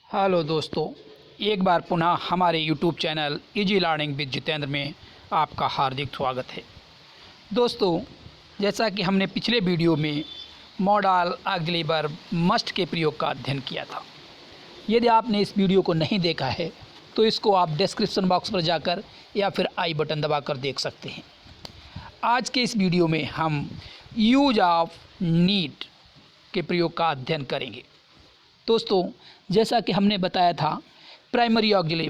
Hello दोस्तों, एक बार पुनः हमारे YouTube channel easy learning with Jitendra में आपका हार्दिक स्वागत है। दोस्तों, जैसा कि हमने पिछले वीडियो में मॉडल ऑक्सिलरी वर्ब मस्ट के प्रयोग का अध्ययन किया था। यदि आपने इस वीडियो को नहीं देखा है तो इसको आप डिस्क्रिप्शन बॉक्स पर जाकर या फिर आई बटन दबाकर देख सकते हैं। आज के इस वीडियो में हम यूज ऑफ नीड के प्रयोग का अध्ययन करेंगे। दोस्तों, जैसा कि हमने बताया था, प्राइमरी ऑक्सिलरी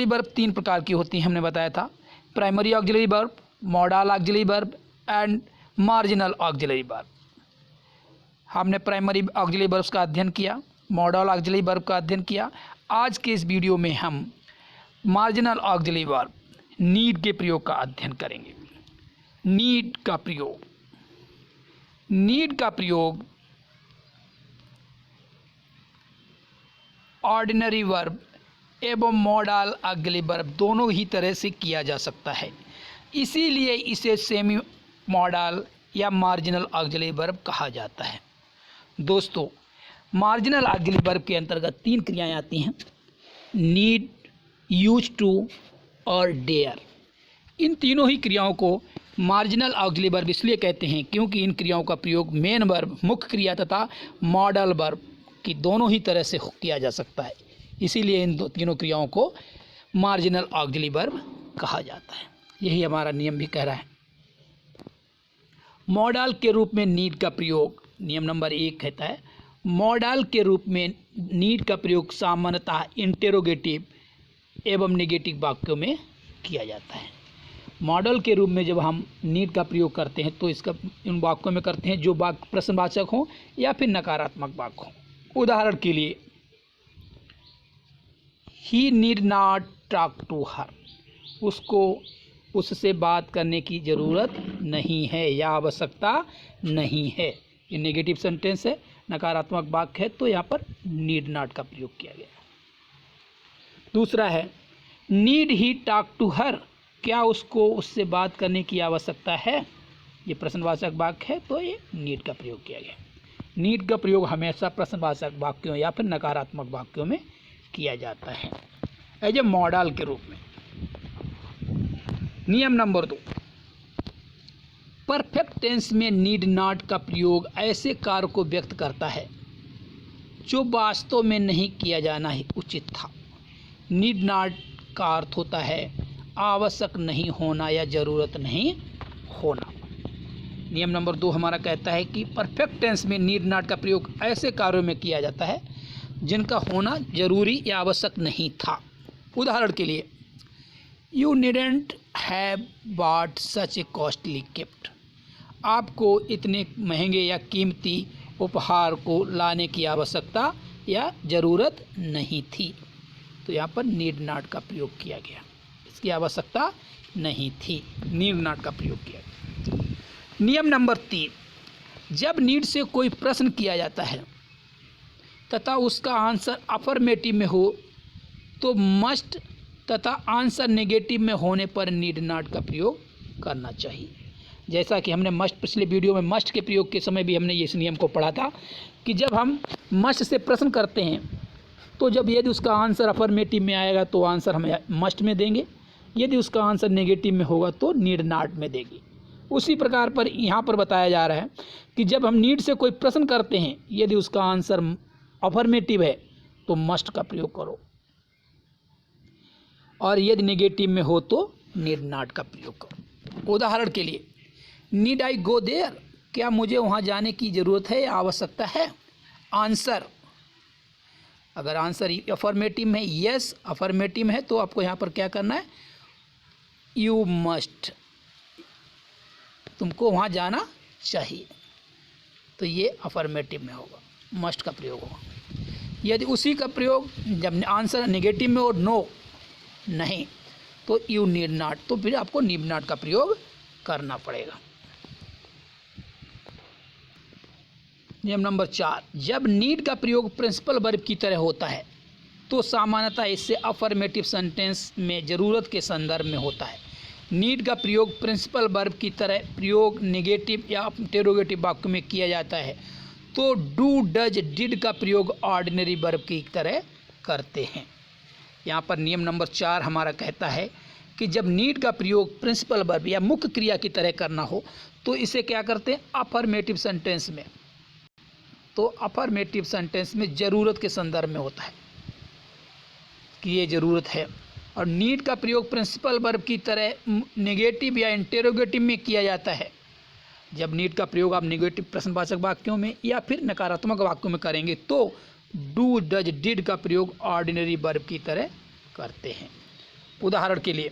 वर्ब तीन प्रकार की होती हैं। हमने बताया था primary auxiliary verb, model auxiliary verb and marginal auxiliary verb. हमने प्राइमरी ऑक्सिलरी वर्ब्स का अध्ययन किया, मॉडल ऑक्सिलरी वर्ब का अध्ययन किया। आज के इस वीडियो में हम मार्जिनल ऑक्सिलरी वर्ब नीड के प्रयोग का अध्ययन करेंगे। नीड का प्रयोग ऑर्डिनरी वर्ब एवं मॉडल ऑक्सिलरी वर्ब दोनों ही तरह से किया जा सकता है, इसीलिए इसे सेमी मॉडल या मार्जिनल ऑक्सिलरी वर्ब कहा जाता है। दोस्तों, मार्जिनल ऑक्सिलरी वर्ब के अंतर्गत तीन क्रियाएं आती हैं: नीड, यूज टू और डेयर। इन तीनों ही क्रियाओं को मार्जिनल ऑक्सिलरी वर्ब इसलिए कहते हैं क्योंकि इन क्रियाओं का प्रयोग मेन वर्ब, मुख्य क्रिया तथा मॉडल वर्ब की दोनों ही तरह से किया जा सकता है, इसीलिए इन तीनों क्रियाओं को मार्जिनल ऑक्सिलरी वर्ब कहा जाता है। यही हमारा नियम भी कह रहा है। मॉडल के रूप में नीड का प्रयोग, नियम नंबर 1 कहता है, मॉडल के रूप में नीड का प्रयोग सामान्यतः इंटेरोगेटिव एवं नेगेटिव वाक्यों में किया जाता है। मॉडल के रूप में जब हम नीड का प्रयोग करते हैं तो इसका उन वाक्यों में करते हैं जो वाक्य प्रश्नवाचक हों या फिर नकारात्मक वाक्य हों। उदाहरण के लिए, he need not talk to her, उसको उससे बात करने की ज़रूरत नहीं है या आवश्यकता नहीं है। ये नेगेटिव सेंटेंस है, नकारात्मक वाक्य है, तो यहाँ पर नीड नॉट का प्रयोग किया गया। दूसरा है, need he talk to her, क्या उसको उससे बात करने की आवश्यकता है। ये प्रश्नवाचक वाक्य है, तो ये नीड का प्रयोग किया गया। नीड का प्रयोग हमेशा प्रश्नवाचक वाक्यों या फिर नकारात्मक वाक्यों में किया जाता है एज ए मॉडल के रूप में। नियम नंबर 2, परफेक्ट टेंस में नीड नॉट का प्रयोग ऐसे कार्य को व्यक्त करता है जो वास्तव में नहीं किया जाना ही उचित था। नीड नॉट का अर्थ होता है आवश्यक नहीं होना या ज़रूरत नहीं होना। नियम नंबर 2 हमारा कहता है कि परफेक्ट टेंस में नीड नॉट का प्रयोग ऐसे कार्यों में किया जाता है जिनका होना जरूरी या आवश्यक नहीं था। उदाहरण के लिए, you needn't have bought such A costly gift, आपको इतने महंगे या कीमती उपहार को लाने की आवश्यकता या ज़रूरत नहीं थी। तो यहाँ पर नीड नॉट का प्रयोग किया गया, इसकी आवश्यकता नहीं थी, नीड नॉट का प्रयोग किया गया। नियम नंबर 3, जब नीड से कोई प्रश्न किया जाता है तथा उसका आंसर अफर्मेटिव में हो तो मस्ट तथा आंसर नेगेटिव में होने पर नीड नॉट का प्रयोग करना चाहिए। जैसा कि हमने पिछले वीडियो में मस्ट के प्रयोग के समय भी हमने इस नियम को पढ़ा था कि जब हम मस्ट से प्रश्न करते हैं तो जब यदि उसका आंसर अफर्मेटिव में आएगा तो आंसर हम मस्ट में देंगे, यदि उसका आंसर नेगेटिव में होगा तो नीड नॉट में देंगे। उसी प्रकार पर यहाँ पर बताया जा रहा है कि जब हम नीड से कोई प्रश्न करते हैं, यदि उसका आंसर अफर्मेटिव है तो मस्ट का प्रयोग करो, और यदि नेगेटिव में हो तो नीड नॉट का प्रयोग करो। उदाहरण के लिए, नीड आई गो देयर, क्या मुझे वहाँ जाने की ज़रूरत है या आवश्यकता है। आंसर, अगर आंसर अफर्मेटिव में यस अफर्मेटिव है तो आपको यहाँ पर क्या करना है, यू मस्ट, तुमको वहाँ जाना चाहिए, तो ये अफर्मेटिव में होगा, मस्ट का प्रयोग होगा। यदि उसी का प्रयोग जब आंसर नेगेटिव में हो नो नहीं, तो यू नीड नॉट, तो फिर आपको नीड नॉट का प्रयोग करना पड़ेगा। नियम नंबर 4, जब नीड का प्रयोग प्रिंसिपल वर्ब की तरह होता है तो सामान्यतः इससे अफर्मेटिव सेंटेंस में ज़रूरत के संदर्भ में होता है। नीड का प्रयोग प्रिंसिपल वर्ब की तरह प्रयोग नेगेटिव या इंटेरोगेटिव वाक्य में किया जाता है तो डू डज डिड का प्रयोग ऑर्डिनरी वर्ब की तरह करते हैं। यहाँ पर नियम नंबर 4 हमारा कहता है कि जब नीड का प्रयोग प्रिंसिपल वर्ब या मुख्य क्रिया की तरह करना हो तो इसे क्या करते हैं, अफर्मेटिव सेंटेंस में। तो अफर्मेटिव सेंटेंस में ज़रूरत के संदर्भ में होता है कि ये ज़रूरत है। और नीड का प्रयोग प्रिंसिपल वर्ब की तरह नेगेटिव या इंटेरोगेटिव में किया जाता है। जब नीड का प्रयोग आप नेगेटिव प्रश्नवाचक वाक्यों में या फिर नकारात्मक वाक्यों में करेंगे तो डू डज डिड का प्रयोग ऑर्डिनरी वर्ब की तरह करते हैं। उदाहरण के लिए,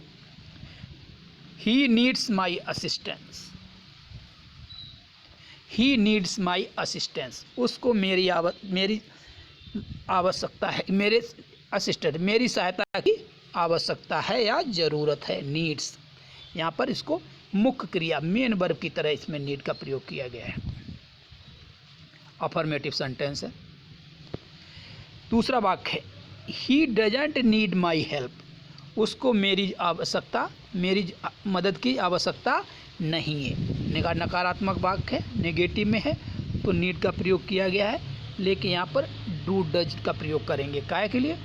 he needs my assistance. He needs my assistance, उसको मेरी आवश्यकता है, मेरे असिस्टेंट मेरी सहायता की आवश्यकता है या ज़रूरत है। नीड्स यहाँ पर इसको मुख्य क्रिया मेन वर्ब की तरह इसमें नीड का प्रयोग किया गया है। अफर्मेटिव सेंटेंस है। दूसरा वाक्य है, he doesn't need my help. उसको मेरी मदद की आवश्यकता नहीं है। नकारात्मक वाक्य है, नेगेटिव में है, तो नीड का प्रयोग किया गया है, लेकिन यहाँ पर डू डज का प्रयोग करेंगे काय के लिए,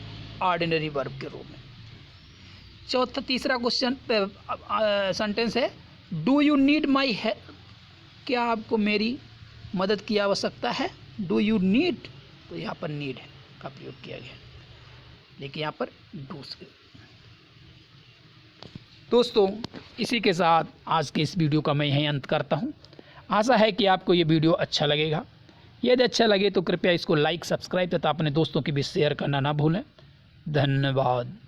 ऑर्डिनरी वर्ब के रूप में। तीसरा क्वेश्चन सेंटेंस है, do you need my help. क्या आपको मेरी मदद की आवश्यकता है। डू यू नीड, तो यहाँ पर नीड का प्रयोग किया गया, लेकिन यहाँ पर डू से। दोस्तों, इसी के साथ आज के इस वीडियो का मैं यहीं अंत करता हूँ। आशा है कि आपको ये वीडियो अच्छा लगेगा। यदि अच्छा लगे तो कृपया इसको लाइक, सब्सक्राइब तथा अपने दोस्तों के बीच शेयर करना ना भूलें। धन्यवाद।